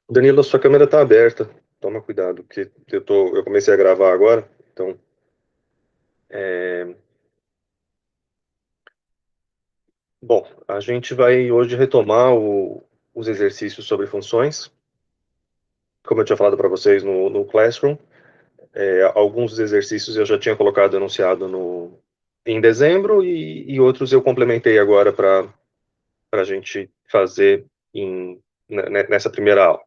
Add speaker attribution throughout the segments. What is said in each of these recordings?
Speaker 1: Danilo, sua câmera está aberta. Toma cuidado, porque eu comecei a gravar agora, então... Bom, a gente vai hoje retomar os exercícios sobre funções. Como eu tinha falado para vocês no Classroom, alguns dos exercícios eu já tinha colocado enunciado em dezembro e outros eu complementei agora para a gente fazer nessa primeira aula.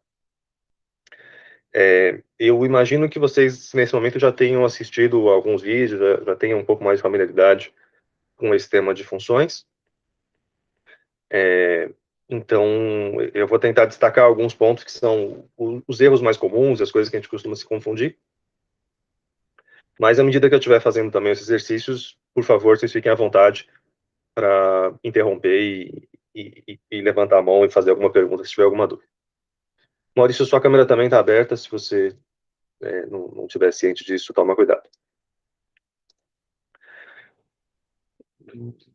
Speaker 1: Eu imagino que vocês, nesse momento, já tenham assistido alguns vídeos, já tenham um pouco mais de familiaridade com esse tema de funções. Então, eu vou tentar destacar alguns pontos que são os erros mais comuns, as coisas que a gente costuma se confundir. Mas, à medida que eu estiver fazendo também os exercícios, por favor, vocês fiquem à vontade para interromper e levantar a mão e fazer alguma pergunta, se tiver alguma dúvida. Maurício, sua câmera também está aberta, se você não estiver ciente disso, toma cuidado.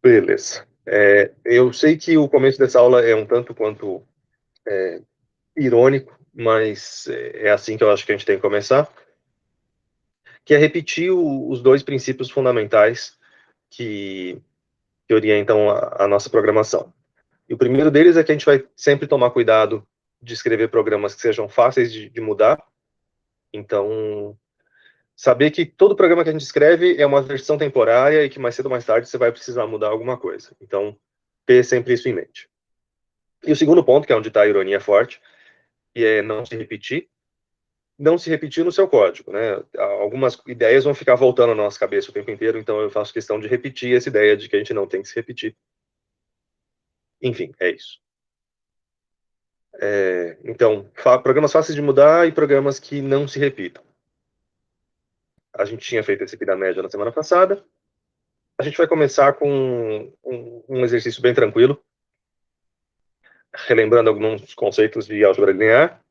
Speaker 1: Beleza. Eu sei que o começo dessa aula é um tanto quanto irônico, mas é assim que eu acho que a gente tem que começar, que é repetir os dois princípios fundamentais que orientam a nossa programação. E o primeiro deles é que a gente vai sempre tomar cuidado de escrever programas que sejam fáceis de mudar. Então, saber que todo programa que a gente escreve é uma versão temporária e que mais cedo ou mais tarde você vai precisar mudar alguma coisa. Então, ter sempre isso em mente. E o segundo ponto, que é onde está a ironia forte, que é não se repetir. Não se repetir no seu código, né? Algumas ideias vão ficar voltando na nossa cabeça o tempo inteiro, então eu faço questão de repetir essa ideia de que a gente não tem que se repetir. Enfim, é isso. Então, programas fáceis de mudar e programas que não se repitam. A gente tinha feito esse aqui da média na semana passada. A gente vai começar com um exercício bem tranquilo, relembrando alguns conceitos de álgebra linear.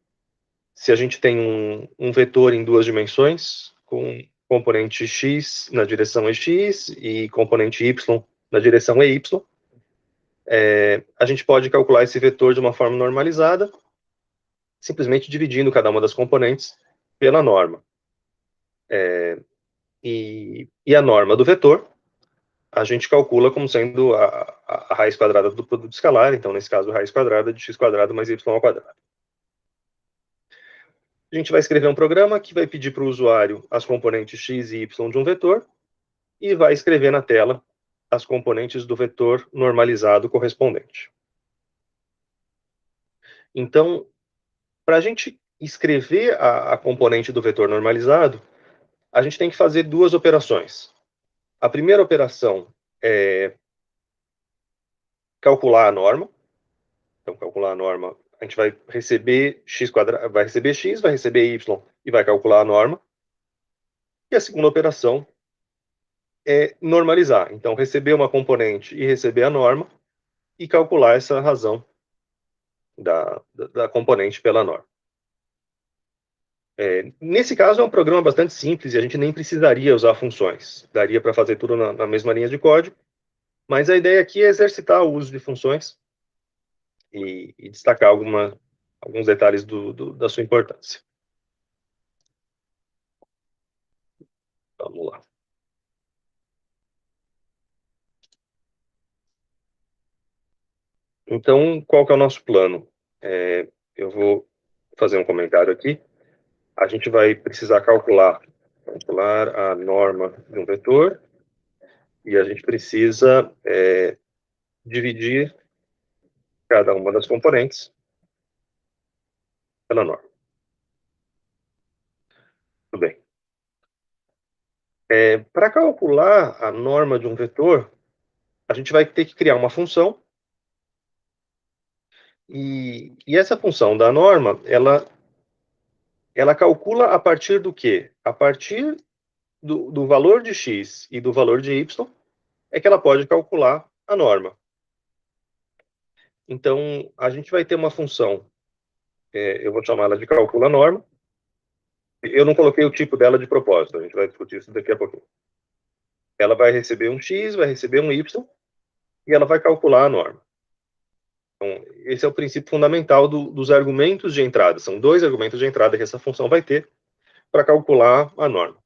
Speaker 1: Se a gente tem um vetor em duas dimensões, com componente x na direção EX e componente y na direção EY, a gente pode calcular esse vetor de uma forma normalizada, simplesmente dividindo cada uma das componentes pela norma. E a norma do vetor, a gente calcula como sendo a raiz quadrada do produto escalar, então, nesse caso, raiz quadrada de x quadrado mais y ao quadrado. A gente vai escrever um programa que vai pedir para o usuário as componentes x e y de um vetor e vai escrever na tela as componentes do vetor normalizado correspondente. Então, para a gente escrever a componente do vetor normalizado, a gente tem que fazer duas operações. A primeira operação é calcular a norma. Então, calcular a norma, a gente vai receber x quadrado, vai receber x, vai receber y e vai calcular a norma. E a segunda operação é normalizar. Então, receber uma componente e receber a norma e calcular essa razão da componente pela norma. Nesse caso, é um programa bastante simples e a gente nem precisaria usar funções. Daria para fazer tudo na mesma linha de código, mas a ideia aqui é exercitar o uso de funções e destacar alguns detalhes da sua importância. Vamos lá. Então, qual que é o nosso plano? Eu vou fazer um comentário aqui. A gente vai precisar calcular a norma de um vetor e a gente precisa dividir cada uma das componentes pela norma. Tudo bem. Para calcular a norma de um vetor, a gente vai ter que criar uma função e essa função da norma, ela calcula a partir do quê? A partir do valor de x e do valor de y, é que ela pode calcular a norma. Então, a gente vai ter uma função, eu vou chamar ela de calcula norma. Eu não coloquei o tipo dela de propósito, a gente vai discutir isso daqui a pouquinho. Ela vai receber um x, vai receber um y, e ela vai calcular a norma. Então, esse é o princípio fundamental dos argumentos de entrada. São dois argumentos de entrada que essa função vai ter para calcular a norma.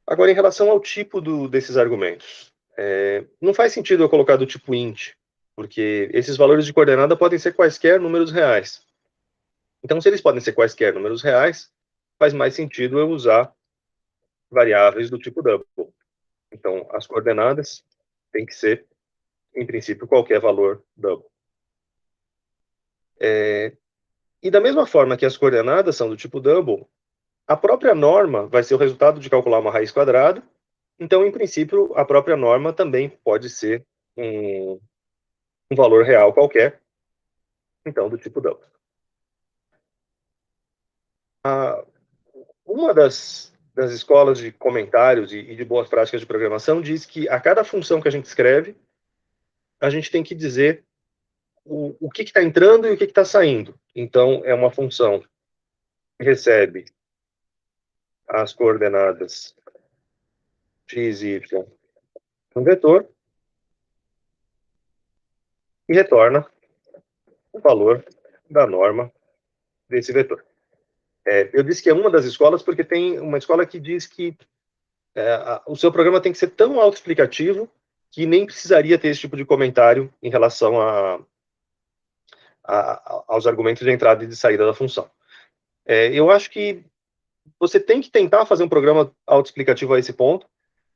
Speaker 1: Agora, em relação ao tipo desses argumentos, não faz sentido eu colocar do tipo int, porque esses valores de coordenada podem ser quaisquer números reais. Então, se eles podem ser quaisquer números reais, faz mais sentido eu usar variáveis do tipo double. Então, as coordenadas têm que ser, em princípio, qualquer valor double. E da mesma forma que as coordenadas são do tipo double, a própria norma vai ser o resultado de calcular uma raiz quadrada. Então, em princípio, a própria norma também pode ser um valor real qualquer, então, do tipo double. Uma das escolas de comentários e de boas práticas de programação diz que a cada função que a gente escreve, a gente tem que dizer o que está entrando e o que está saindo. Então, é uma função que recebe as coordenadas x e y um vetor e retorna o valor da norma desse vetor. Eu disse que é uma das escolas porque tem uma escola que diz que o seu programa tem que ser tão autoexplicativo que nem precisaria ter esse tipo de comentário em relação aos argumentos de entrada e de saída da função. Eu acho que você tem que tentar fazer um programa autoexplicativo a esse ponto,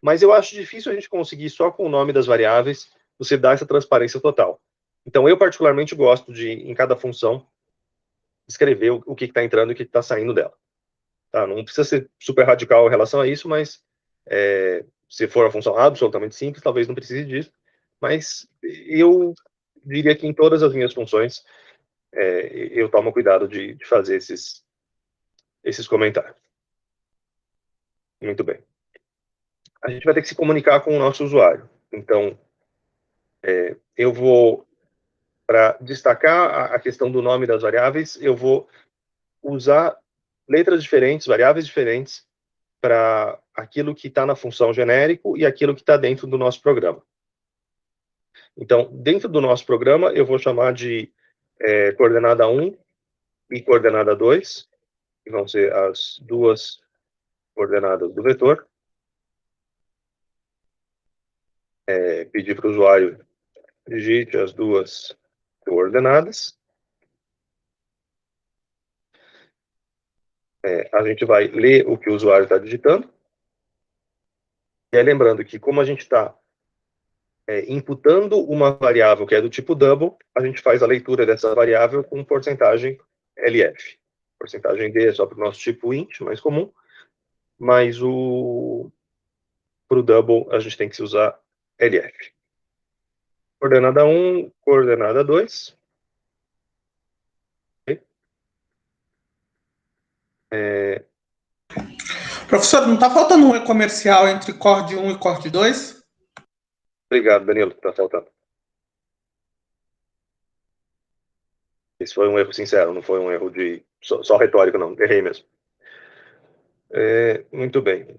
Speaker 1: mas eu acho difícil a gente conseguir só com o nome das variáveis você dar essa transparência total. Então, eu particularmente gosto de, em cada função, escrever o que está entrando e o que está saindo dela. Tá? Não precisa ser super radical em relação a isso, mas se for uma função absolutamente simples, talvez não precise disso. Mas eu diria que em todas as minhas funções, eu tomo cuidado de fazer esses comentários. Muito bem. A gente vai ter que se comunicar com o nosso usuário. Então, eu vou, para destacar a questão do nome das variáveis, eu vou usar letras diferentes, variáveis diferentes, para aquilo que está na função genérico e aquilo que está dentro do nosso programa. Então, dentro do nosso programa, eu vou chamar de coordenada 1 e coordenada 2, que vão ser as duas coordenadas do vetor. Pedir para o usuário digite as duas coordenadas. A gente vai ler o que o usuário está digitando. E aí, lembrando que, como a gente está imputando uma variável que é do tipo double, a gente faz a leitura dessa variável com porcentagem LF. Porcentagem D é só para o nosso tipo int, mais comum, mas para o double a gente tem que usar LF. Coordenada 1, coordenada 2.
Speaker 2: Professor, não está faltando um comercial entre Cord 1 e Cord 2?
Speaker 1: Obrigado, Danilo, está faltando. Esse foi um erro sincero, não foi um erro de só retórico, não. Errei mesmo. Muito bem.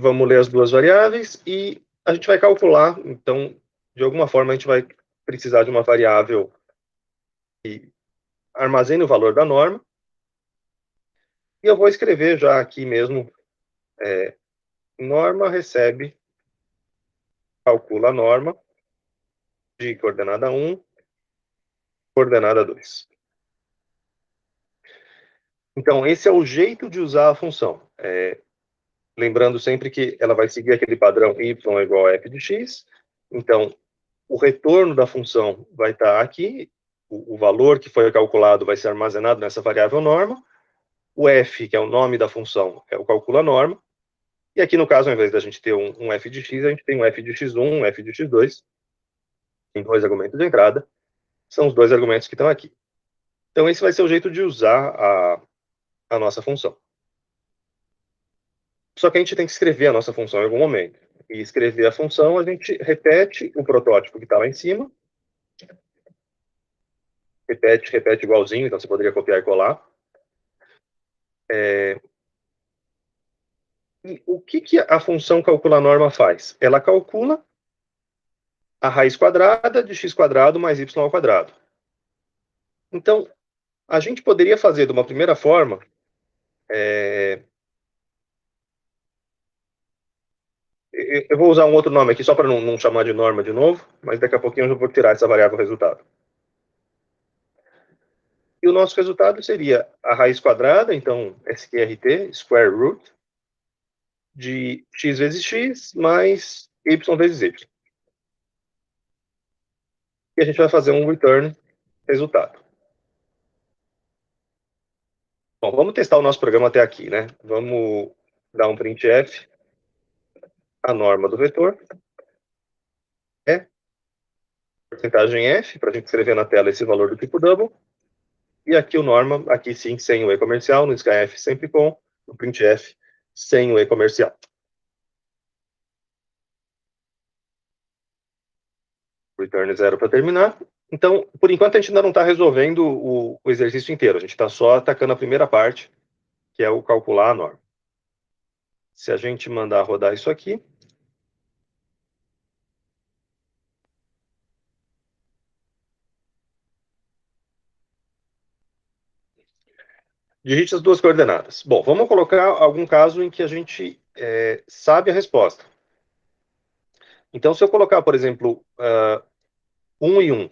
Speaker 1: Vamos ler as duas variáveis e a gente vai calcular. Então, de alguma forma, a gente vai precisar de uma variável que armazene o valor da norma. E eu vou escrever já aqui mesmo, norma recebe, calcula a norma de coordenada 1, coordenada 2. Então, esse é o jeito de usar a função. Lembrando sempre que ela vai seguir aquele padrão y é igual a f de x. Então, o retorno da função vai estar aqui, o valor que foi calculado vai ser armazenado nessa variável norma, o f, que é o nome da função, é o calcula norma, e aqui no caso, ao invés da gente ter um f de x, a gente tem um f de x1, um f de x2, tem dois argumentos de entrada, são os dois argumentos que estão aqui. Então, esse vai ser o jeito de usar a nossa função. Só que a gente tem que escrever a nossa função em algum momento. E escrever a função, a gente repete o protótipo que está lá em cima, repete igualzinho, então você poderia copiar e colar. E o que a função calcula norma faz? Ela calcula a raiz quadrada de x quadrado mais y ao quadrado. Então, a gente poderia fazer de uma primeira forma, eu vou usar um outro nome aqui só para não chamar de norma de novo, mas daqui a pouquinho eu vou tirar essa variável resultado. E o nosso resultado seria a raiz quadrada, então SQRT, square root, de x vezes x mais y vezes y. E a gente vai fazer um return resultado. Bom, vamos testar o nosso programa até aqui, né? Vamos dar um printf, a norma do vetor é porcentagem f, para a gente escrever na tela esse valor do tipo double. E aqui o norma, aqui sim, sem o e comercial, no skyf sempre com, no printf sem o e comercial. Return 0 para terminar. Então, por enquanto, a gente ainda não está resolvendo o exercício inteiro. A gente está só atacando a primeira parte, que é o calcular a norma. Se a gente mandar rodar isso aqui, digite as duas coordenadas. Bom, vamos colocar algum caso em que a gente sabe a resposta. Então, se eu colocar, por exemplo, 1 e 1,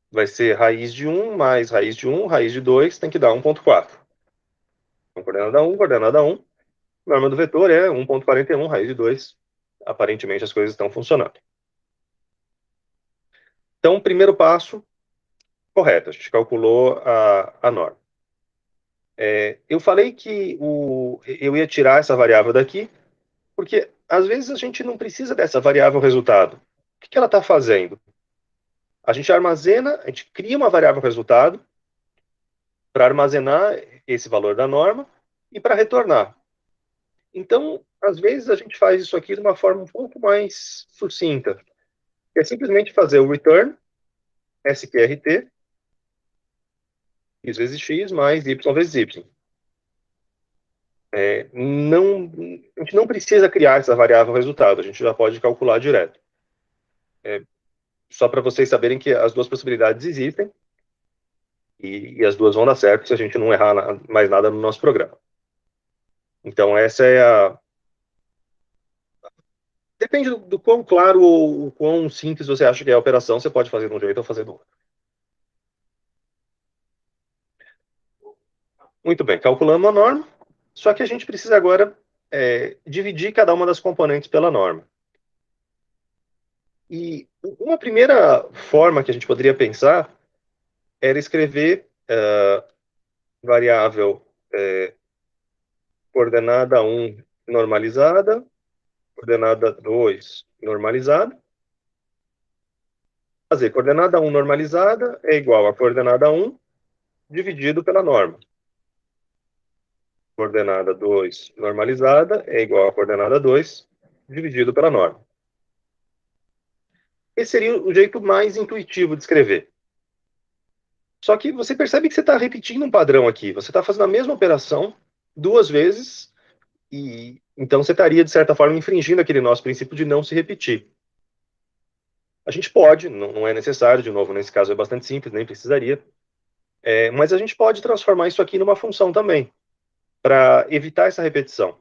Speaker 1: vai ser raiz de 1 mais raiz de 1, raiz de 2, tem que dar 1,4. Então, coordenada 1. Norma do vetor é 1,41, raiz de 2. Aparentemente, as coisas estão funcionando. Então, primeiro passo, correto. A gente calculou a norma. Eu falei que eu ia tirar essa variável daqui, porque às vezes a gente não precisa dessa variável resultado. O que ela está fazendo? A gente armazena, a gente cria uma variável resultado para armazenar esse valor da norma e para retornar. Então, às vezes a gente faz isso aqui de uma forma um pouco mais sucinta. É simplesmente fazer o return, SQRT, x vezes x mais y vezes y. Não, a gente não precisa criar essa variável resultado, a gente já pode calcular direto. Só para vocês saberem que as duas possibilidades existem e as duas vão dar certo se a gente não errar mais nada no nosso programa. Então, essa é a... Depende do quão claro ou o quão simples você acha que é a operação, você pode fazer de um jeito ou fazer do outro. Muito bem, calculamos a norma, só que a gente precisa agora dividir cada uma das componentes pela norma. E uma primeira forma que a gente poderia pensar era escrever variável coordenada 1 normalizada, coordenada 2 normalizada. Fazer coordenada 1 normalizada é igual a coordenada 1 dividido pela norma. Coordenada 2 normalizada é igual a coordenada 2 dividido pela norma. Esse seria o jeito mais intuitivo de escrever. Só que você percebe que você está repetindo um padrão aqui. Você está fazendo a mesma operação duas vezes e então você estaria, de certa forma, infringindo aquele nosso princípio de não se repetir. A gente pode, não é necessário, de novo, nesse caso é bastante simples, nem precisaria, mas a gente pode transformar isso aqui numa função também, para evitar essa repetição.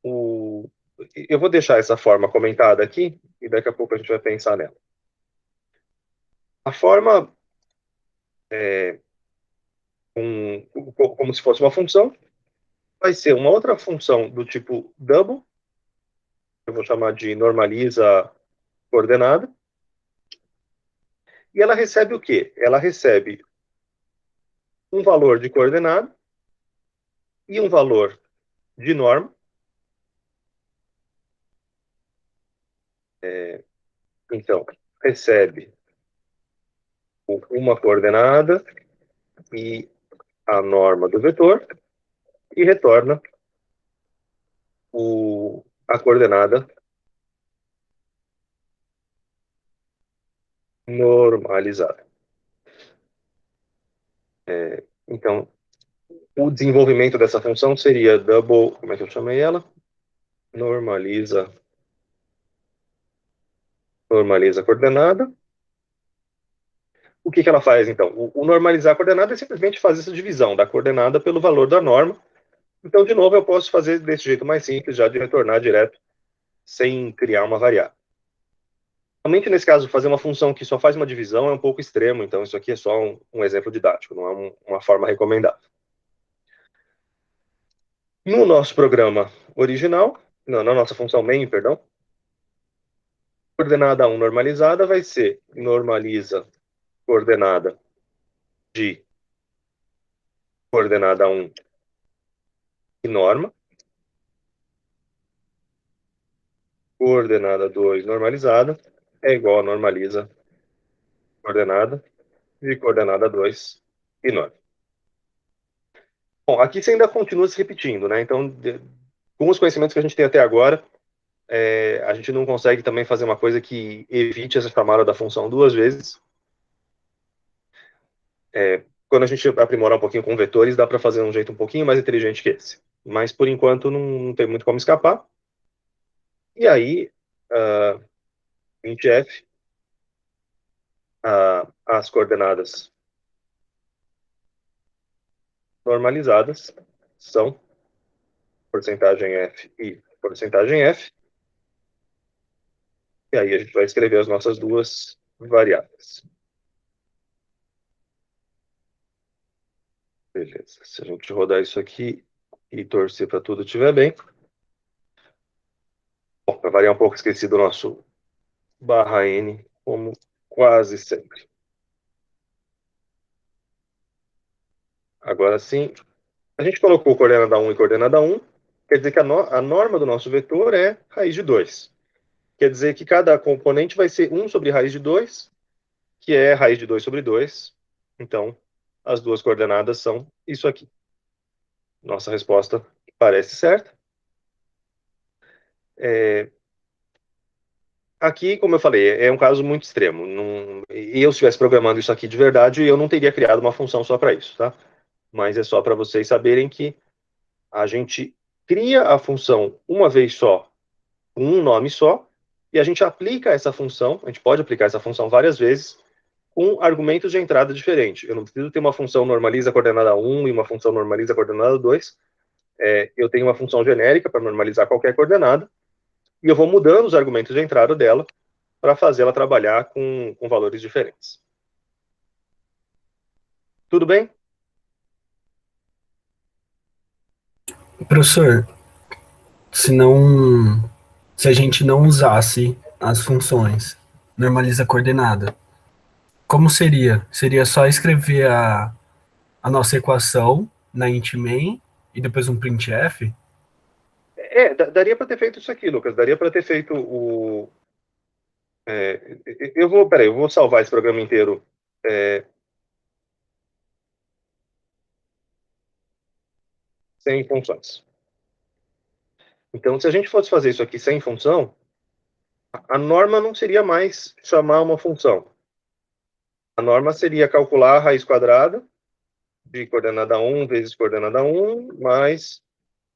Speaker 1: Eu vou deixar essa forma comentada aqui, e daqui a pouco a gente vai pensar nela. A forma, como se fosse uma função, vai ser uma outra função do tipo double, eu vou chamar de normaliza coordenada, e ela recebe o quê? Ela recebe um valor de coordenada e um valor de norma. Então, recebe uma coordenada e a norma do vetor e retorna a coordenada normalizada. Então, o desenvolvimento dessa função seria double, como é que eu chamei ela? Normaliza normaliza a coordenada. O que ela faz, então? O normalizar a coordenada é simplesmente fazer essa divisão da coordenada pelo valor da norma. Então, de novo, eu posso fazer desse jeito mais simples, já de retornar direto, sem criar uma variável. Somente nesse caso, fazer uma função que só faz uma divisão é um pouco extremo, então isso aqui é só um exemplo didático, não é uma forma recomendável. No nosso programa original, não, na nossa função main, perdão, coordenada 1 normalizada vai ser normaliza coordenada de coordenada 1 e norma, coordenada 2 normalizada é igual a normaliza coordenada de coordenada 2 e norma. Bom, aqui você ainda continua se repetindo, né? Então, com os conhecimentos que a gente tem até agora, a gente não consegue também fazer uma coisa que evite essa chamada da função duas vezes. Quando a gente aprimorar um pouquinho com vetores, dá para fazer um jeito um pouquinho mais inteligente que esse. Mas, por enquanto, não tem muito como escapar. E aí, int f, as coordenadas normalizadas são porcentagem f e porcentagem f. E aí a gente vai escrever as nossas duas variáveis. Beleza. Se a gente rodar isso aqui e torcer para tudo estiver bem. Bom, para variar um pouco, esqueci do nosso barra n, como quase sempre. Agora sim, a gente colocou coordenada 1 e coordenada 1, quer dizer que a norma do nosso vetor é raiz de 2. Quer dizer que cada componente vai ser 1 sobre raiz de 2, que é raiz de 2 sobre 2. Então, as duas coordenadas são isso aqui. Nossa resposta parece certa. Aqui, como eu falei, é um caso muito extremo. E eu, se estivesse programando isso aqui de verdade, eu não teria criado uma função só para isso, tá? Mas é só para vocês saberem que a gente cria a função uma vez só, com um nome só, e a gente aplica essa função, a gente pode aplicar essa função várias vezes, com argumentos de entrada diferentes. Eu não preciso ter uma função normaliza a coordenada 1 e uma função normaliza a coordenada 2. Eu tenho uma função genérica para normalizar qualquer coordenada, e eu vou mudando os argumentos de entrada dela para fazer ela trabalhar com valores diferentes. Tudo bem?
Speaker 3: Professor, se não, se a gente não usasse as funções normaliza a coordenada, como seria? Seria só escrever a nossa equação na int main e depois um printf?
Speaker 1: Daria para ter feito isso aqui, Lucas. Daria para ter feito o. Eu vou salvar esse programa inteiro. Sem funções. Então, se a gente fosse fazer isso aqui sem função, a norma não seria mais chamar uma função. A norma seria calcular a raiz quadrada de coordenada 1 vezes coordenada 1, mais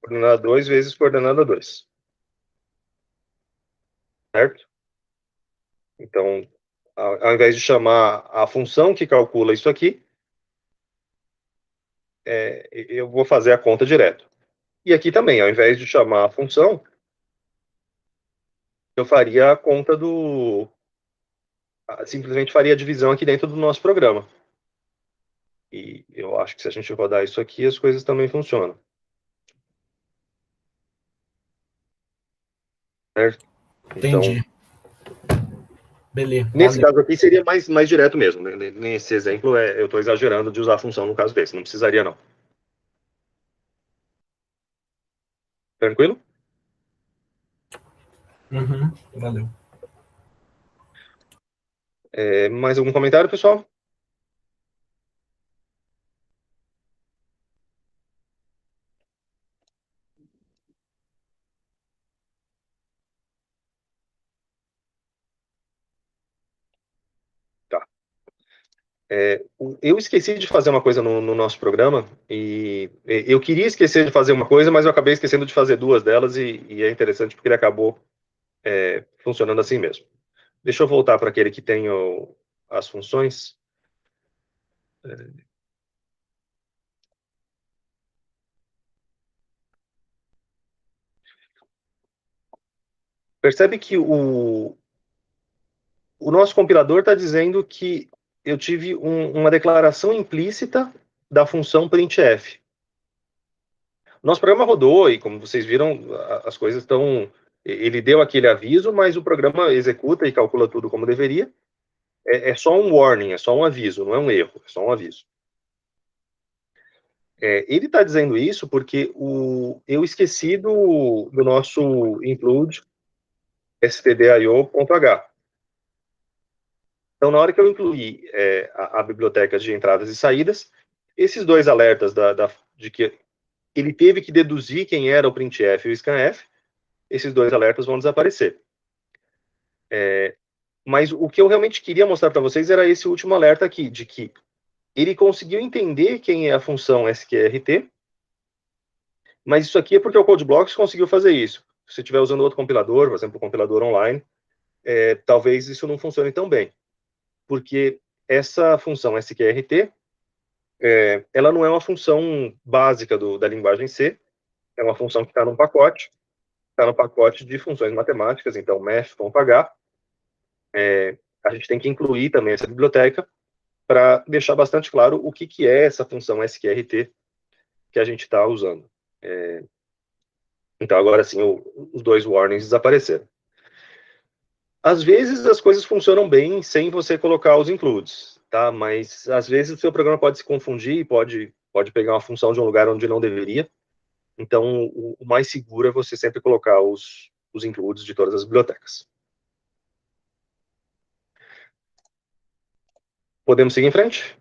Speaker 1: coordenada 2 vezes coordenada 2. Certo? Então, ao invés de chamar a função que calcula isso aqui, eu vou fazer a conta direto. E aqui também, ao invés de chamar a função, eu faria a conta do... Simplesmente faria a divisão aqui dentro do nosso programa. E eu acho que se a gente rodar isso aqui, as coisas também funcionam. Certo?
Speaker 3: Entendi.
Speaker 1: Então,
Speaker 3: beleza.
Speaker 1: nesse
Speaker 3: Valeu.
Speaker 1: caso aqui seria mais direto mesmo. Nesse exemplo, eu estou exagerando de usar a função no caso desse. Não precisaria, não. Tranquilo?
Speaker 3: Uhum, valeu.
Speaker 1: Mais algum comentário, pessoal? Tá. Eu esqueci de fazer uma coisa no nosso programa, e eu queria esquecer de fazer uma coisa, mas eu acabei esquecendo de fazer duas delas, e é interessante porque ele acabou funcionando assim mesmo. Deixa eu voltar para aquele que tem as funções. Percebe que o nosso compilador está dizendo que eu tive uma declaração implícita da função printf. Nosso programa rodou e, como vocês viram, as coisas estão... Ele deu aquele aviso, mas o programa executa e calcula tudo como deveria. É só um warning, é só um aviso, não é um erro, é só um aviso. Ele está dizendo isso porque eu esqueci do nosso include stdio.h. Então, na hora que eu incluí a biblioteca de entradas e saídas, esses dois alertas de que ele teve que deduzir quem era o printf e o scanf, esses dois alertas vão desaparecer. Mas o que eu realmente queria mostrar para vocês era esse último alerta aqui, de que ele conseguiu entender quem é a função sqrt, mas isso aqui é porque o CodeBlocks conseguiu fazer isso. Se você estiver usando outro compilador, por exemplo, o compilador online, talvez isso não funcione tão bem. Porque essa função sqrt, ela não é uma função básica da linguagem C, é uma função que está no pacote de funções matemáticas, então math.h. A gente tem que incluir também essa biblioteca para deixar bastante claro o que é essa função sqrt que a gente está usando. Então, agora sim, os dois warnings desapareceram. Às vezes, as coisas funcionam bem sem você colocar os includes, tá? Mas, às vezes, o seu programa pode se confundir, pode pegar uma função de um lugar onde não deveria. Então, o mais seguro é você sempre colocar os includes de todas as bibliotecas. Podemos seguir em frente?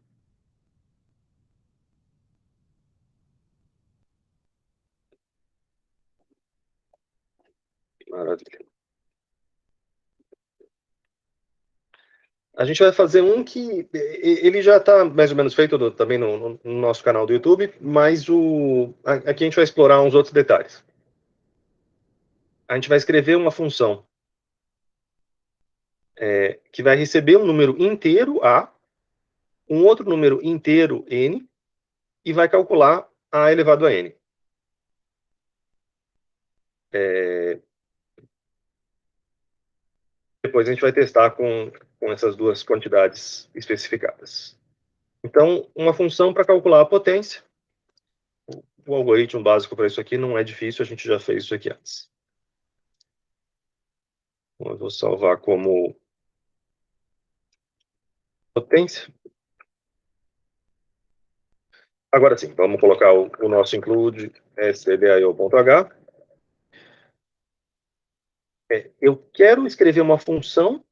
Speaker 1: Maravilha. A gente vai fazer um que ele já está mais ou menos feito também no nosso canal do YouTube, mas aqui a gente vai explorar uns outros detalhes. A gente vai escrever uma função que vai receber um número inteiro A, um outro número inteiro N, e vai calcular A elevado a N. Depois a gente vai testar com essas duas quantidades especificadas. Então, uma função para calcular a potência. O algoritmo básico para isso aqui não é difícil, a gente já fez isso aqui antes. Então, eu vou salvar como potência. Agora sim, vamos colocar o nosso include stdio.h. Eu quero escrever uma função,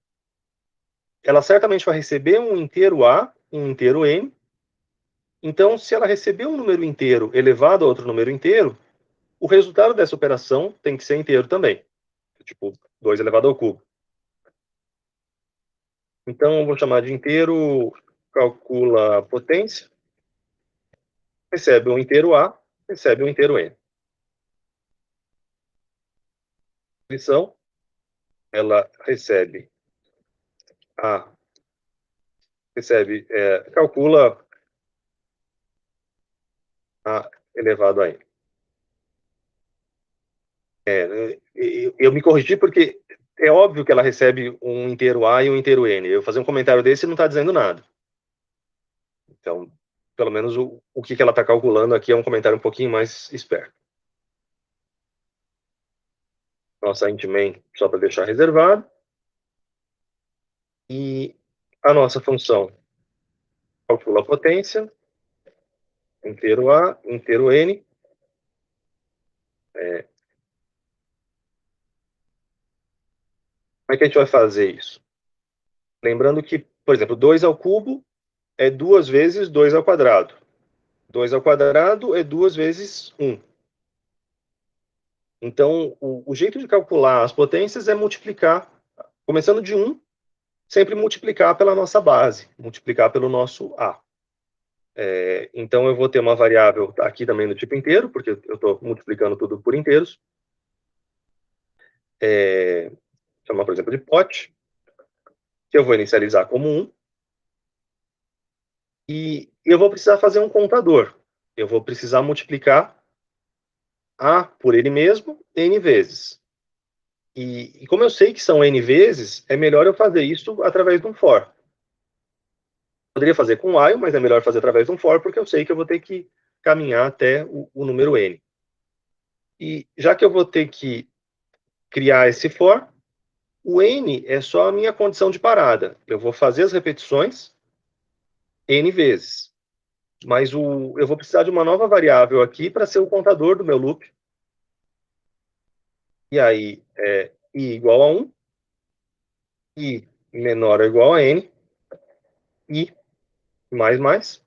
Speaker 1: ela certamente vai receber um inteiro A, um inteiro N. Então, se ela receber um número inteiro elevado a outro número inteiro, o resultado dessa operação tem que ser inteiro também. Tipo, 2 elevado ao cubo. Então, eu vou chamar de inteiro, calcula a potência, recebe um inteiro A, recebe um inteiro N. Lição, ela calcula A elevado a N. Eu me corrigi porque é óbvio que ela recebe um inteiro A e um inteiro N. Eu fazer um comentário desse não está dizendo nada. Então, pelo menos o que ela está calculando aqui é um comentário um pouquinho mais esperto. Nossa int main, só para deixar reservado. E a nossa função calcula a potência, inteiro A, inteiro N. Como é que a gente vai fazer isso? Lembrando que, por exemplo, 2 ao cubo é 2 vezes 2 ao quadrado. 2 ao quadrado é 2 vezes 1. Então, o jeito de calcular as potências é multiplicar, começando de 1, sempre multiplicar pela nossa base, multiplicar pelo nosso A. Então, eu vou ter uma variável aqui também do tipo inteiro, porque eu estou multiplicando tudo por inteiros. Chamar, por exemplo, de pot. que eu vou inicializar como 1, e eu vou precisar fazer um contador. Eu vou precisar multiplicar A por ele mesmo, N vezes. E como eu sei que são N vezes, é melhor eu fazer isso através de um for. Poderia fazer com while, mas é melhor fazer através de um for, porque eu sei que eu vou ter que caminhar até o número N. E já que eu vou ter que criar esse for, o N é só a minha condição de parada. Eu vou fazer as repetições N vezes. Mas eu vou precisar de uma nova variável aqui para ser o contador do meu loop. E aí, I igual a 1, I menor ou igual a N, I mais.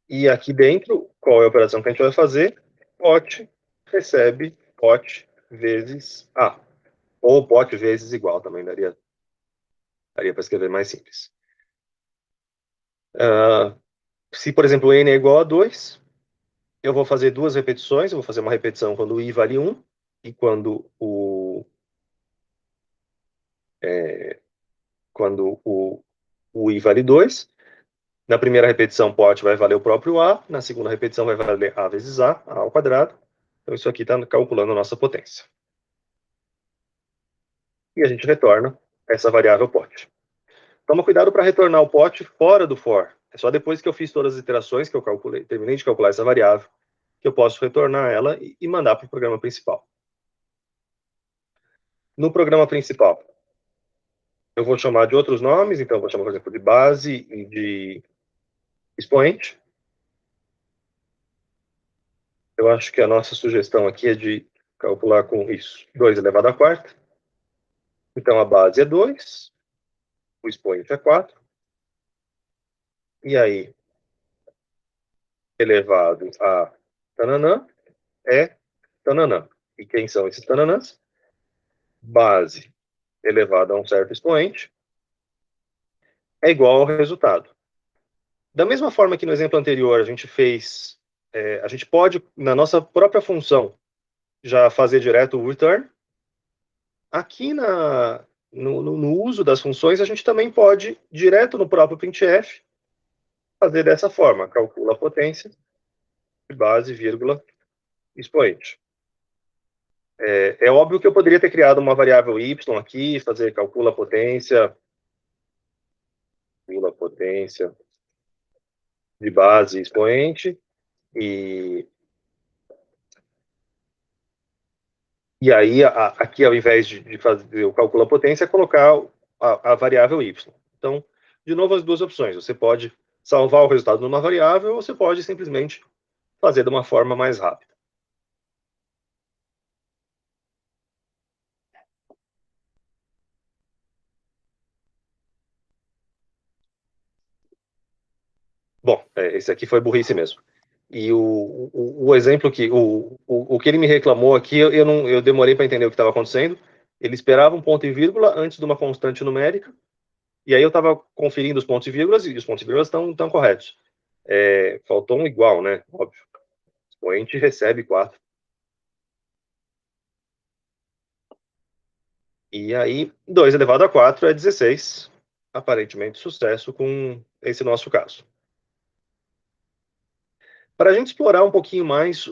Speaker 1: E aqui dentro, qual é a operação que a gente vai fazer? Pot recebe pot vezes A. Ou pot vezes igual, também daria para escrever mais simples. Se, por exemplo, N é igual a 2, eu vou fazer duas repetições. Eu vou fazer uma repetição quando o I vale 1 e quando o I vale 2. Na primeira repetição, pot vai valer o próprio A. Na segunda repetição, vai valer A vezes A ao quadrado. Então, isso aqui está calculando a nossa potência. E a gente retorna essa variável pot. Toma cuidado para retornar o pot fora do for. É só depois que eu fiz todas as iterações que eu calculei, terminei de calcular essa variável, que eu posso retornar ela e mandar para o programa principal. No programa principal, eu vou chamar de outros nomes. Então, eu vou chamar, por exemplo, de base e de expoente. Eu acho que a nossa sugestão aqui é de calcular com isso, 2 elevado à quarta. Então, a base é 2, o expoente é 4. E aí, elevado a tananã, é tananã. E quem são esses tananãs? Base elevado a um certo expoente é igual ao resultado. Da mesma forma que no exemplo anterior a gente fez, a gente pode, na nossa própria função, já fazer direto o return. Aqui no uso das funções, a gente também pode, direto no próprio printf, fazer dessa forma: calcula a potência, base, vírgula, expoente. É óbvio que eu poderia ter criado uma variável y aqui, fazer calcula a potência de base expoente, e aí, aqui, ao invés de fazer o cálculo da potência, colocar a variável y. Então, de novo, as duas opções. Você pode salvar o resultado numa variável, ou você pode simplesmente fazer de uma forma mais rápida. Bom, esse aqui foi burrice mesmo. E o exemplo que... O que ele me reclamou aqui, eu demorei para entender o que estava acontecendo. Ele esperava um ponto e vírgula antes de uma constante numérica, e aí eu estava conferindo os pontos e vírgulas, e os pontos e vírgulas estão corretos. Faltou um igual, né? Óbvio. O expoente recebe 4. E aí, 2 elevado a 4 é 16. Aparentemente, sucesso com esse nosso caso. Para a gente explorar um pouquinho mais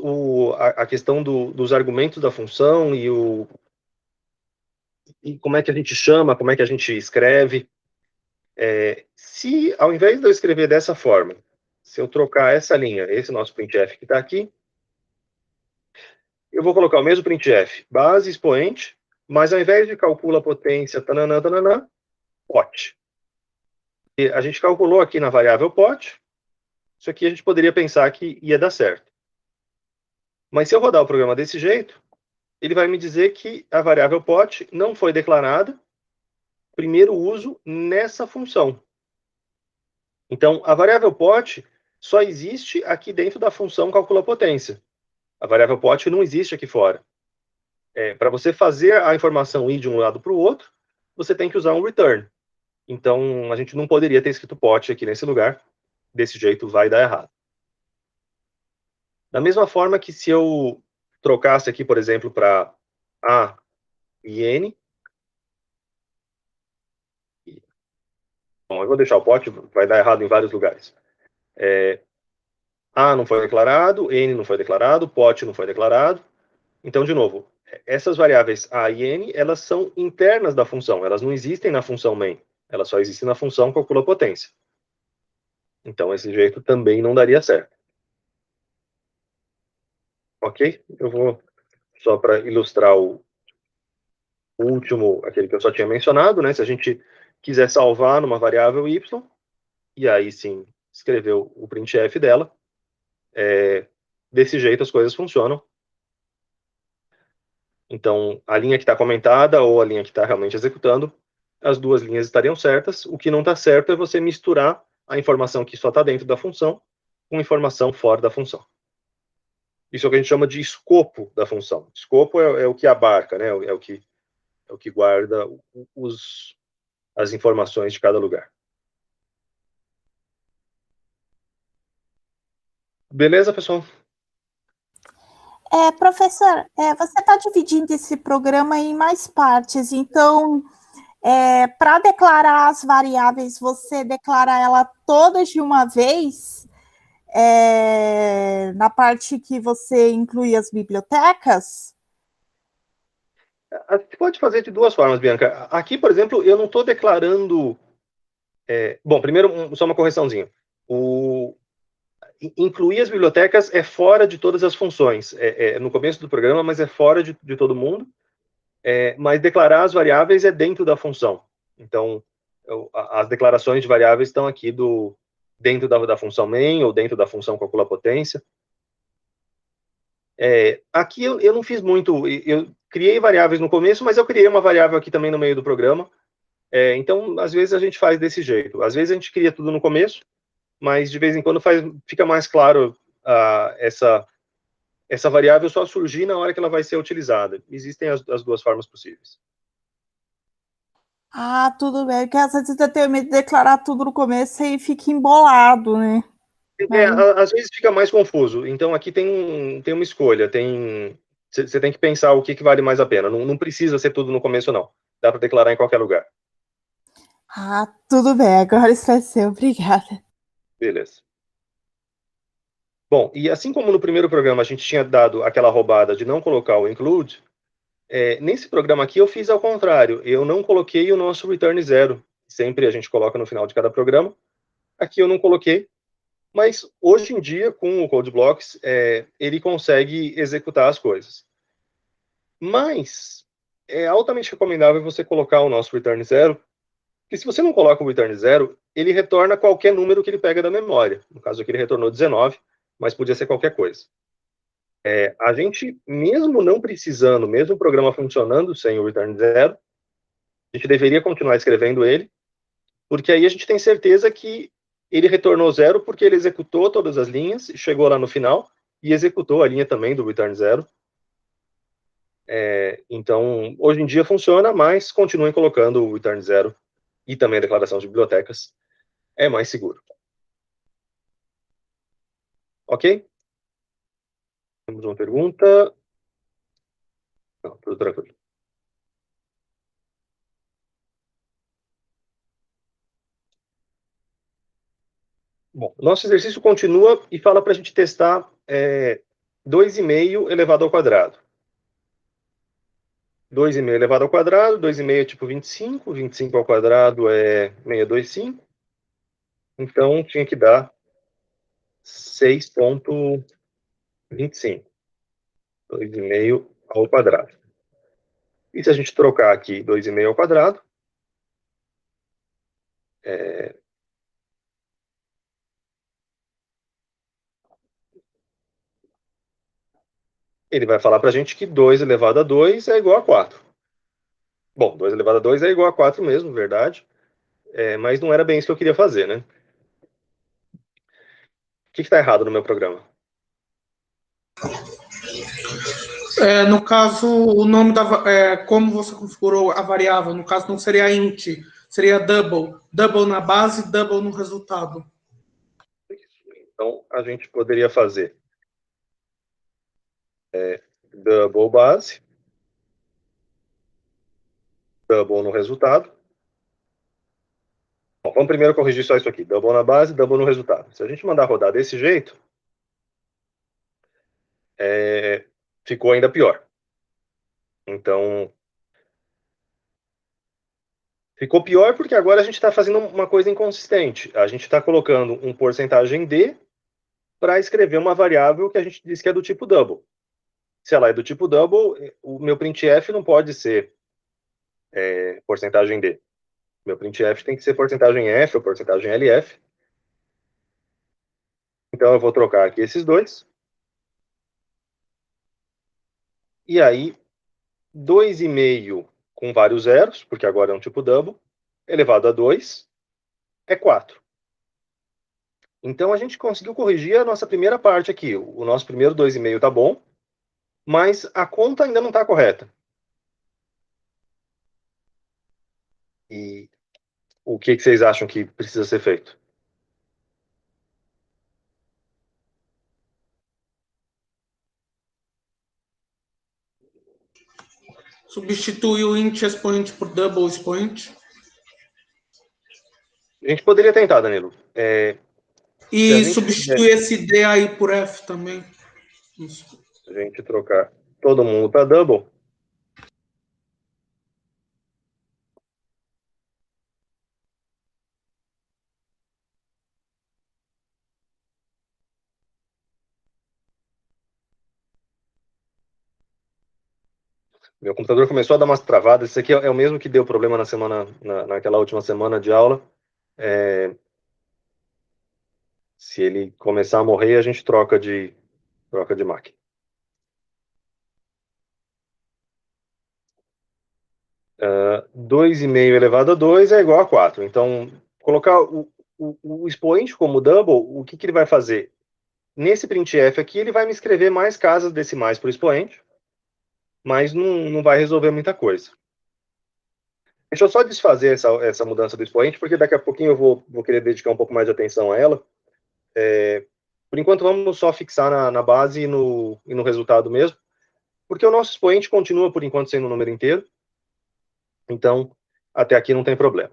Speaker 1: a questão dos argumentos da função e como é que a gente chama, como é que a gente escreve, se ao invés de eu escrever dessa forma, se eu trocar essa linha, esse nosso printf que está aqui, eu vou colocar o mesmo printf, base, expoente, mas ao invés de calcula a potência, tananã, tananã, pot. E a gente calculou aqui na variável pot, isso aqui a gente poderia pensar que ia dar certo. Mas se eu rodar o programa desse jeito, ele vai me dizer que a variável pot não foi declarada, primeiro uso nessa função. Então, a variável pot só existe aqui dentro da função calcula potência. A variável pot não existe aqui fora. Para você fazer a informação ir de um lado para o outro, você tem que usar um return. Então, a gente não poderia ter escrito pot aqui nesse lugar. Desse jeito, vai dar errado. Da mesma forma que se eu trocasse aqui, por exemplo, para A e N. Bom, eu vou deixar o pote, vai dar errado em vários lugares. A não foi declarado, N não foi declarado, pote não foi declarado. Então, de novo, essas variáveis A e N, elas são internas da função, elas não existem na função main, elas só existem na função calcula potência. Então, esse jeito também não daria certo. Ok? Eu vou, só para ilustrar o último, aquele que eu só tinha mencionado, né? Se a gente quiser salvar numa variável y, e aí sim escrever o printf dela, desse jeito as coisas funcionam. Então, a linha que está comentada ou a linha que está realmente executando, as duas linhas estariam certas. O que não está certo é você misturar a informação que só está dentro da função com informação fora da função. Isso é o que a gente chama de escopo da função. Escopo é o que abarca, né? É o que guarda as informações de cada lugar. Beleza, pessoal?
Speaker 4: Professor, você está dividindo esse programa em mais partes, então, para declarar as variáveis, você declara ela todas de uma vez, na parte que você inclui as bibliotecas?
Speaker 1: Você pode fazer de duas formas, Bianca. Aqui, por exemplo, eu não estou declarando... bom, primeiro, só uma correçãozinha. Incluir as bibliotecas é fora de todas as funções. No começo do programa, mas é fora de todo mundo. Mas declarar as variáveis é dentro da função. Então, as declarações de variáveis estão aqui dentro da função main ou dentro da função calcula potência. Aqui eu não fiz muito. Eu criei variáveis no começo, mas eu criei uma variável aqui também no meio do programa. Então, às vezes a gente faz desse jeito. Às vezes a gente cria tudo no começo, mas de vez em quando fica mais claro essa variável só surgir na hora que ela vai ser utilizada. Existem as duas formas possíveis.
Speaker 4: Ah, tudo bem, porque às vezes eu tenho medo de declarar tudo no começo e fica embolado, né?
Speaker 1: Às vezes fica mais confuso. Então, aqui tem uma escolha. Você tem que pensar o que vale mais a pena. Não precisa ser tudo no começo, não. Dá para declarar em qualquer lugar.
Speaker 4: Ah, tudo bem, agora esclareceu, obrigada.
Speaker 1: Beleza. Bom, e assim como no primeiro programa a gente tinha dado aquela roubada de não colocar o include, nesse programa aqui eu fiz ao contrário. Eu não coloquei o nosso return zero. Sempre a gente coloca no final de cada programa. Aqui eu não coloquei. Mas hoje em dia, com o CodeBlocks, ele consegue executar as coisas. Mas é altamente recomendável você colocar o nosso return zero, porque se você não coloca o return zero, ele retorna qualquer número que ele pega da memória. No caso aqui ele retornou 19, mas podia ser qualquer coisa. A gente, mesmo não precisando, mesmo o programa funcionando sem o return zero, a gente deveria continuar escrevendo ele, porque aí a gente tem certeza que ele retornou zero porque ele executou todas as linhas, chegou lá no final e executou a linha também do return zero. Então, hoje em dia funciona, mas continuem colocando o return zero e também a declaração de bibliotecas. É mais seguro. Ok? Temos uma pergunta? Não, tudo tranquilo. Bom, nosso exercício continua e fala para a gente testar 2,5 elevado ao quadrado. 2,5 elevado ao quadrado, 2,5 é tipo 25, 25 ao quadrado é 625. Então, tinha que dar 6,25. 2,5 ao quadrado. E se a gente trocar aqui 2,5 ao quadrado, ele vai falar para a gente que 2 elevado a 2 é igual a 4. Bom, 2 elevado a 2 é igual a 4 mesmo, verdade. Mas não era bem isso que eu queria fazer, né? O que está errado no meu programa?
Speaker 2: No caso, o nome como você configurou a variável, no caso não seria int, seria double. Double na base, double no resultado.
Speaker 1: Então, a gente poderia fazer double base double no resultado. Bom, vamos primeiro corrigir só isso aqui. Double na base, double no resultado. Se a gente mandar rodar desse jeito, ficou ainda pior. Então, ficou pior porque agora a gente está fazendo uma coisa inconsistente. A gente está colocando um porcentagem D para escrever uma variável que a gente disse que é do tipo double. Se ela é do tipo double, o meu printf não pode ser porcentagem D. Meu printf tem que ser porcentagem F ou porcentagem LF. Então eu vou trocar aqui esses dois. E aí, 2,5 com vários zeros, porque agora é um tipo double, elevado a 2, é 4. Então a gente conseguiu corrigir a nossa primeira parte aqui. O nosso primeiro 2,5 está bom, mas a conta ainda não está correta. E o que vocês acham que precisa ser feito?
Speaker 2: Substitui o int expoente por double expoente.
Speaker 1: A gente poderia tentar, Danilo.
Speaker 2: E substitui esse D aí por F também. Isso.
Speaker 1: Se a gente trocar todo mundo para double, meu computador começou a dar umas travadas. Esse aqui é o mesmo que deu problema naquela última semana de aula. Se ele começar a morrer, a gente troca de máquina. 2,5 elevado a 2 é igual a 4. Então, colocar o expoente como double, o que ele vai fazer? Nesse printf aqui, ele vai me escrever mais casas decimais por expoente, mas não vai resolver muita coisa. Deixa eu só desfazer essa mudança do expoente, porque daqui a pouquinho eu vou querer dedicar um pouco mais de atenção a ela. Por enquanto, vamos só fixar na base e no resultado mesmo, porque o nosso expoente continua, por enquanto, sendo um número inteiro. Então, até aqui não tem problema.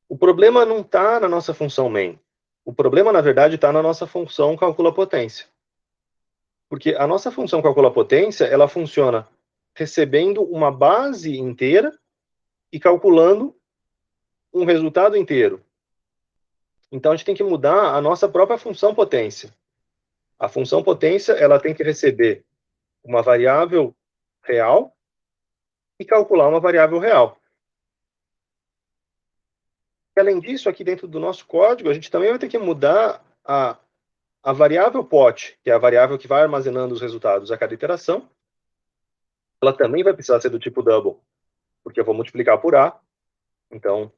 Speaker 1: O problema não está na nossa função main. O problema, na verdade, está na nossa função calcula potência. Porque a nossa função calcula potência, ela funciona recebendo uma base inteira e calculando um resultado inteiro. Então, a gente tem que mudar a nossa própria função potência. A função potência, ela tem que receber uma variável real e calcular uma variável real. Além disso, aqui dentro do nosso código, a gente também vai ter que mudar a variável pot, que é a variável que vai armazenando os resultados a cada iteração. Ela também vai precisar ser do tipo double, porque eu vou multiplicar por A. Então,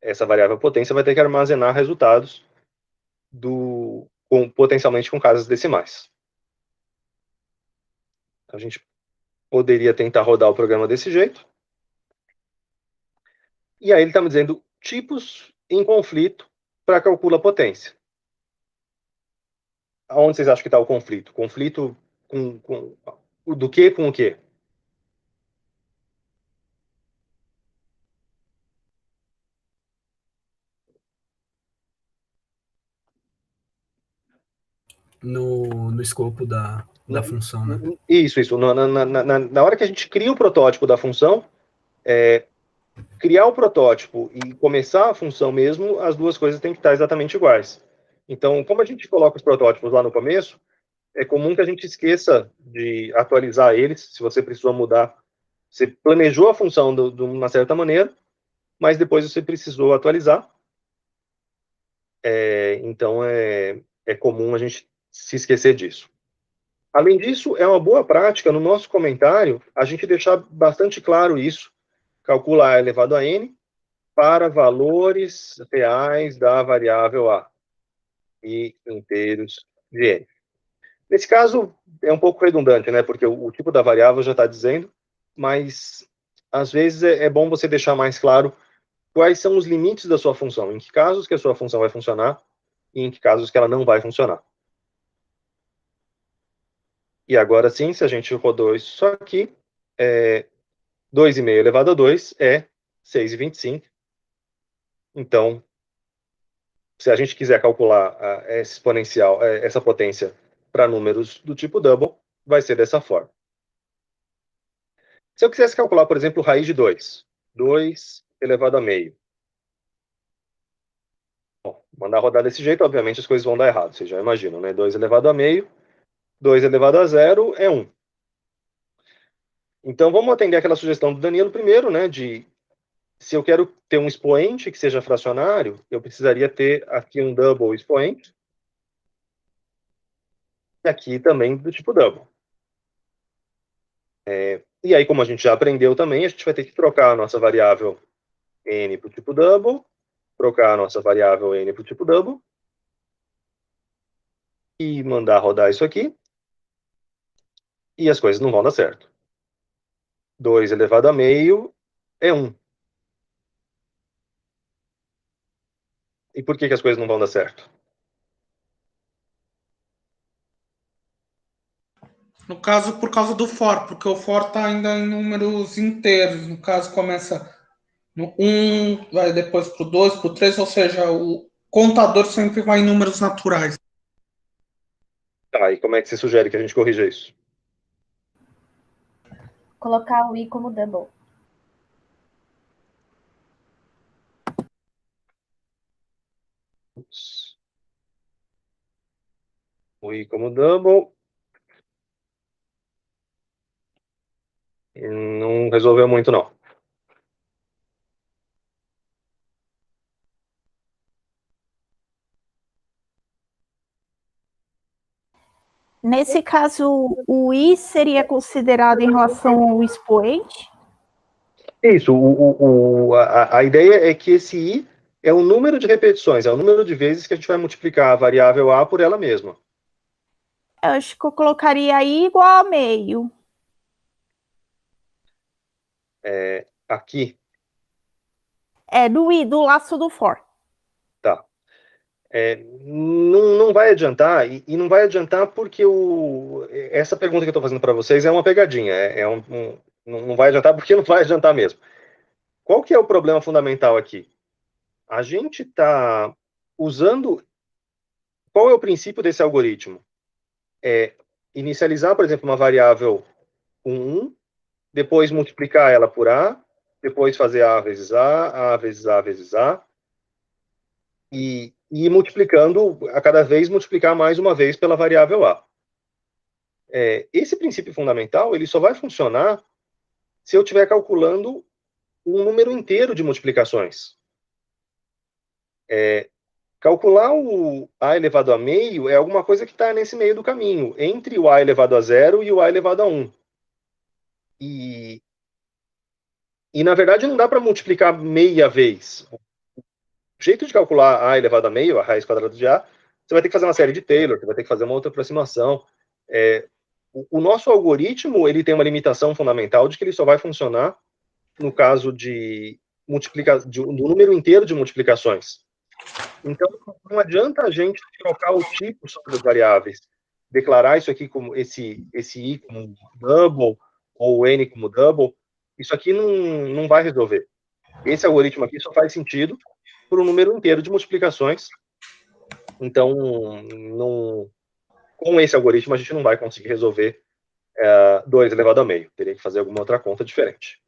Speaker 1: essa variável potência vai ter que armazenar resultados potencialmente com casas decimais. A gente poderia tentar rodar o programa desse jeito. E aí ele está me dizendo tipos em conflito para calcular potência. Aonde vocês acham que está o conflito? Conflito do que com o quê?
Speaker 3: No escopo da função, né?
Speaker 1: Isso. Na hora que a gente cria o protótipo da função, criar o protótipo e começar a função mesmo, as duas coisas têm que estar exatamente iguais. Então, como a gente coloca os protótipos lá no começo, é comum que a gente esqueça de atualizar eles, se você precisou mudar. Você planejou a função de uma certa maneira, mas depois você precisou atualizar. Então, é comum a gente se esquecer disso. Além disso, é uma boa prática, no nosso comentário, a gente deixar bastante claro isso. Calcula A elevado a N para valores reais da variável A e inteiros de N. Nesse caso, é um pouco redundante, né? Porque o tipo da variável já está dizendo, mas às vezes é bom você deixar mais claro quais são os limites da sua função, em que casos que a sua função vai funcionar e em que casos que ela não vai funcionar. E agora sim, se a gente rodou isso aqui, 2,5 elevado a 2 é 6,25. Então, se a gente quiser calcular essa exponencial, essa potência para números do tipo double, vai ser dessa forma. Se eu quisesse calcular, por exemplo, raiz de 2, 2 elevado a meio. Bom, mandar rodar desse jeito, obviamente as coisas vão dar errado, vocês já imaginam, né? 2 elevado a meio, 2 elevado a 0 é 1. Então, vamos atender aquela sugestão do Danilo primeiro, né, de se eu quero ter um expoente que seja fracionário, eu precisaria ter aqui um double expoente, e aqui também do tipo double. E aí, como a gente já aprendeu também, a gente vai ter que trocar a nossa variável n para o tipo double, trocar a nossa variável n para o tipo double, e mandar rodar isso aqui, e as coisas não vão dar certo. 2 elevado a meio é 1. E por que as coisas não vão dar certo?
Speaker 2: No caso, por causa do for, porque o for está ainda em números inteiros. No caso, começa no 1, vai depois para o 2, para o 3, ou seja, o contador sempre vai em números naturais.
Speaker 1: Tá, e como é que você sugere que a gente corrija isso?
Speaker 5: Colocar o i como double.
Speaker 1: O i como double. Não resolveu muito, não.
Speaker 4: Nesse caso, o I seria considerado em relação ao expoente?
Speaker 1: Isso, a ideia é que esse i é o número de repetições, é o número de vezes que a gente vai multiplicar a variável a por ela mesma.
Speaker 4: Eu acho que eu colocaria I igual a meio.
Speaker 1: Aqui,
Speaker 4: Do I, do laço do for.
Speaker 1: tá. Não vai adiantar, e não vai adiantar porque essa pergunta que eu estou fazendo para vocês é uma pegadinha. Não vai adiantar porque não vai adiantar mesmo. Qual que é o problema fundamental aqui? A gente está usando... Qual é o princípio desse algoritmo? Inicializar, por exemplo, uma variável com 1, depois multiplicar ela por A, depois fazer A vezes A, A vezes A vezes A, e multiplicando, a cada vez multiplicar mais uma vez pela variável A. Esse princípio fundamental, ele só vai funcionar se eu estiver calculando um número inteiro de multiplicações. Calcular o A elevado a meio é alguma coisa que está nesse meio do caminho, entre o A elevado a 0 e o A elevado a 1. E na verdade, não dá para multiplicar meia vez. O jeito de calcular A elevado a meio, a raiz quadrada de A, você vai ter que fazer uma série de Taylor, você vai ter que fazer uma outra aproximação. O nosso algoritmo, ele tem uma limitação fundamental de que ele só vai funcionar no caso do número inteiro de multiplicações. Então, não adianta a gente trocar o tipo sobre as variáveis, declarar isso aqui como esse i como double, ou n como double, isso aqui não vai resolver. Esse algoritmo aqui só faz sentido para o número inteiro de multiplicações. Então, com esse algoritmo, a gente não vai conseguir resolver 2 elevado a meio. Teria que fazer alguma outra conta diferente.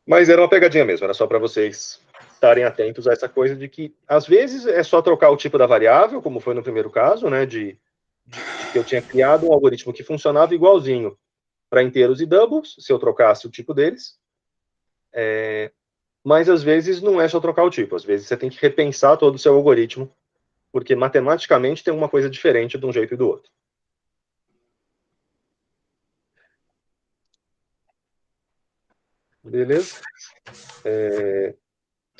Speaker 1: Mas era uma pegadinha mesmo, era só para vocês estarem atentos a essa coisa de que, às vezes, é só trocar o tipo da variável, como foi no primeiro caso, né, de que eu tinha criado um algoritmo que funcionava igualzinho para inteiros e doubles, se eu trocasse o tipo deles. Mas, às vezes, não é só trocar o tipo. Às vezes, você tem que repensar todo o seu algoritmo, porque, matematicamente, tem uma coisa diferente de um jeito e do outro. Beleza?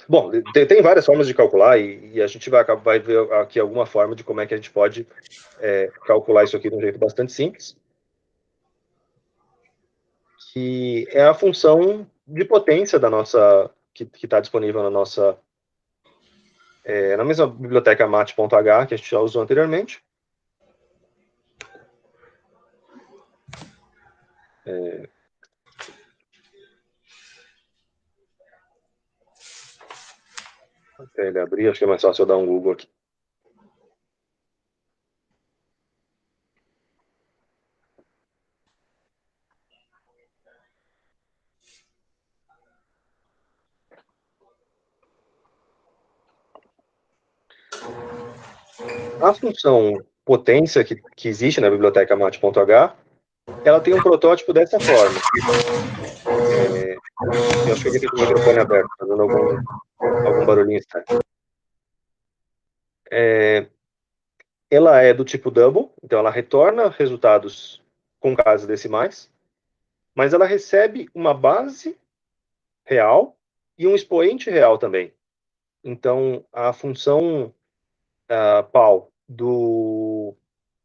Speaker 1: Bom, tem várias formas de calcular e a gente vai ver aqui alguma forma de como é que a gente pode calcular isso aqui de um jeito bastante simples, que é a função de potência da nossa, que está disponível na nossa, na mesma biblioteca mat.h que a gente já usou anteriormente. Até ele abrir, acho que é mais fácil eu dar um Google aqui. A função potência que existe na biblioteca mate.h, ela tem um protótipo dessa forma. Eu acho que alguém tem com o microfone aberto, tá dando algum barulhinho estranho. Ela é do tipo double, então ela retorna resultados com casas decimais, mas ela recebe uma base real e um expoente real também. Então, a função PAL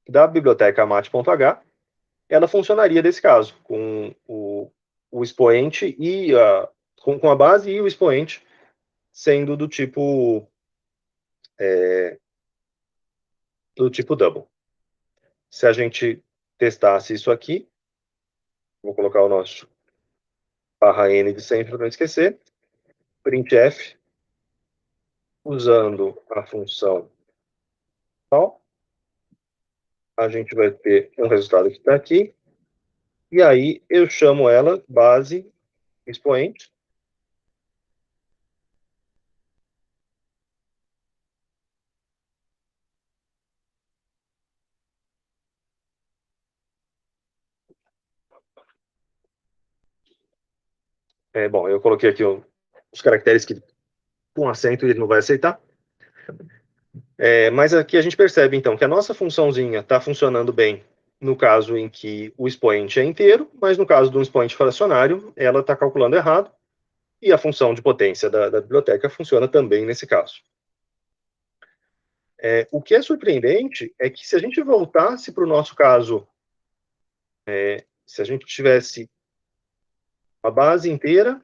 Speaker 1: da biblioteca mate.h, ela funcionaria desse caso, com o expoente e com a base e o expoente sendo do tipo double. Se a gente testasse isso aqui, vou colocar o nosso /n de sempre para não esquecer, printf, usando a função tal, a gente vai ter um resultado que está aqui, e aí eu chamo ela base expoente. Bom, eu coloquei aqui os caracteres que com acento ele não vai aceitar. Mas aqui a gente percebe, então, que a nossa funçãozinha está funcionando bem no caso em que o expoente é inteiro, mas no caso de um expoente fracionário, ela está calculando errado, e a função de potência da biblioteca funciona também nesse caso. O que é surpreendente é que se a gente voltasse para o nosso caso, se a gente tivesse a base inteira,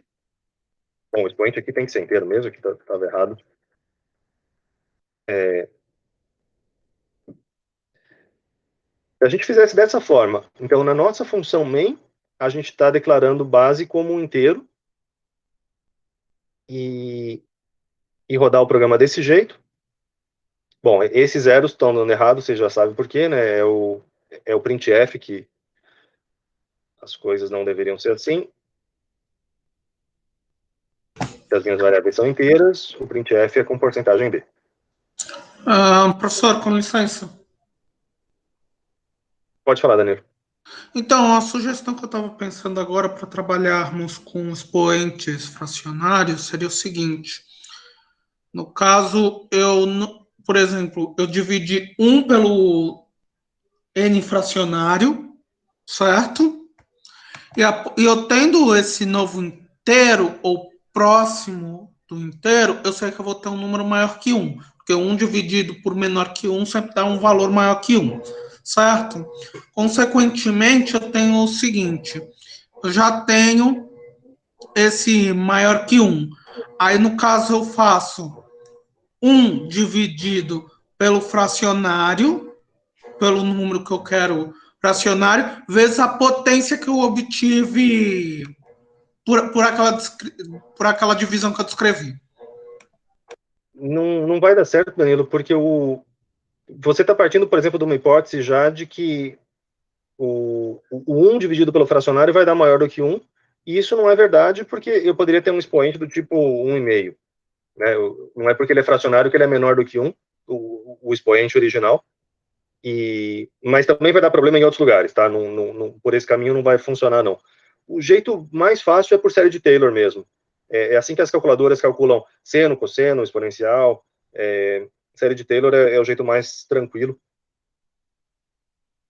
Speaker 1: bom, o expoente aqui tem que ser inteiro mesmo, aqui estava errado. Se a gente fizesse dessa forma, então na nossa função main, a gente está declarando base como um inteiro e rodar o programa desse jeito. Bom, esses zeros estão dando errado, vocês já sabem por quê, né? É o printf que as coisas não deveriam ser assim. Se as minhas variáveis são inteiras, o printf é com porcentagem d.
Speaker 2: Professor, com licença.
Speaker 1: Pode falar, Danilo.
Speaker 2: Então, a sugestão que eu estava pensando agora para trabalharmos com expoentes fracionários seria o seguinte. No caso, por exemplo, eu dividi 1 pelo n fracionário, certo? E eu tendo esse novo inteiro, ou próximo do inteiro, eu sei que eu vou ter um número maior que 1. Porque 1 dividido por menor que 1 sempre dá um valor maior que 1, certo? Consequentemente, eu tenho o seguinte. Eu já tenho esse maior que 1. Aí, no caso, eu faço 1 dividido pelo fracionário, pelo número que eu quero fracionário, vezes a potência que eu obtive por aquela divisão que eu descrevi.
Speaker 1: Não vai dar certo, Danilo, porque você está partindo, por exemplo, de uma hipótese já de que o 1 dividido pelo fracionário vai dar maior do que 1, e isso não é verdade, porque eu poderia ter um expoente do tipo 1,5. Né? Não é porque ele é fracionário que ele é menor do que 1, o expoente original, mas também vai dar problema em outros lugares, tá? Por esse caminho não vai funcionar, não. O jeito mais fácil é por série de Taylor mesmo. É assim que as calculadoras calculam seno, cosseno, exponencial. Série de Taylor é o jeito mais tranquilo.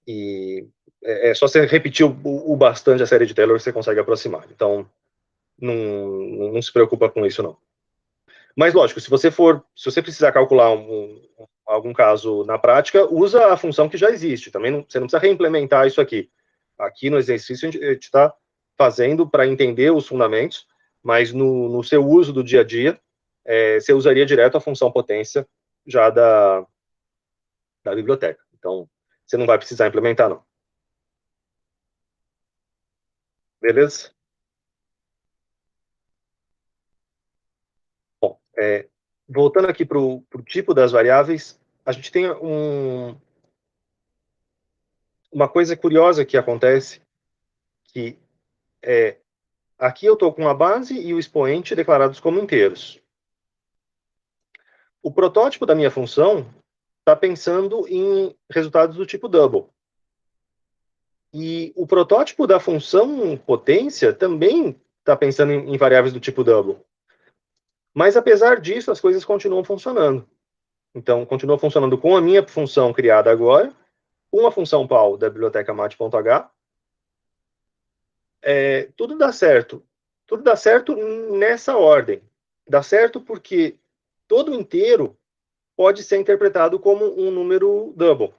Speaker 1: E é só você repetir o bastante a série de Taylor que você consegue aproximar. Então, não se preocupa com isso, não. Mas, lógico, se você precisar calcular algum caso na prática, usa a função que já existe. Também você não precisa reimplementar isso aqui. Aqui no exercício a gente está fazendo para entender os fundamentos, mas no seu uso do dia a dia, você usaria direto a função potência já da biblioteca. Então, você não vai precisar implementar, não. Beleza? Bom, voltando aqui para o tipo das variáveis, a gente tem uma coisa curiosa que acontece, que aqui eu estou com a base e o expoente declarados como inteiros. O protótipo da minha função está pensando em resultados do tipo double. E o protótipo da função potência também está pensando em variáveis do tipo double. Mas, apesar disso, as coisas continuam funcionando. Então, continua funcionando com a minha função criada agora, com a função PAL da biblioteca mat.h. Tudo dá certo. Tudo dá certo nessa ordem. Dá certo porque todo inteiro pode ser interpretado como um número double.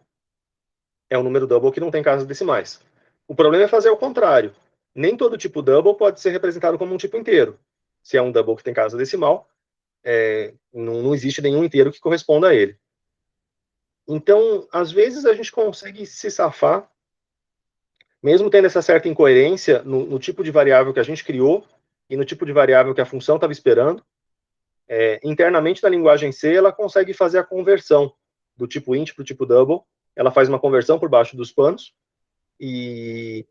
Speaker 1: É um número double que não tem casas decimais. O problema é fazer o contrário. Nem todo tipo double pode ser representado como um tipo inteiro. Se é um double que tem casa decimal, não existe nenhum inteiro que corresponda a ele. Então, às vezes, a gente consegue se safar, mesmo tendo essa certa incoerência no tipo de variável que a gente criou e no tipo de variável que a função estava esperando. Internamente, na linguagem C, ela consegue fazer a conversão do tipo int para o tipo double. Ela faz uma conversão por baixo dos panos e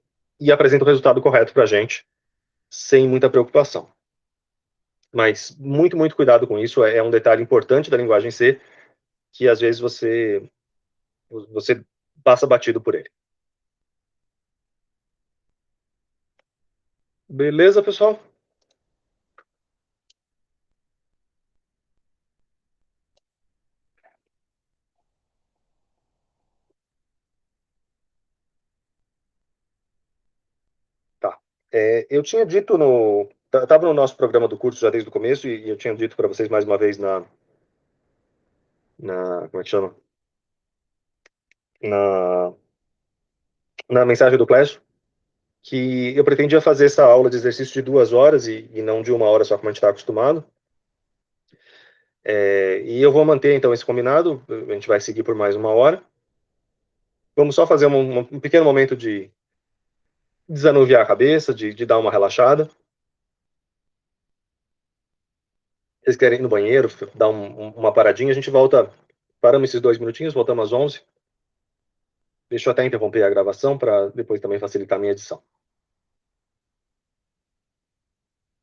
Speaker 1: apresenta o resultado correto para a gente, sem muita preocupação. Mas muito, muito cuidado com isso. É um detalhe importante da linguagem C, que às vezes você passa batido por ele. Beleza, pessoal? Tá. Eu tinha dito estava no nosso programa do curso já desde o começo, e eu tinha dito para vocês mais uma vez como é que chama? Na mensagem do Clash, que eu pretendia fazer essa aula de exercício de 2 horas e não de 1 hora, só como a gente está acostumado. E eu vou manter, então, esse combinado. A gente vai seguir por mais 1 hora. Vamos só fazer um pequeno momento de desanuviar a cabeça, de dar uma relaxada. Vocês querem ir no banheiro, dar uma paradinha, a gente volta, paramos esses 2 minutinhos, voltamos às 11. Deixa eu até interromper a gravação para depois também facilitar a minha edição.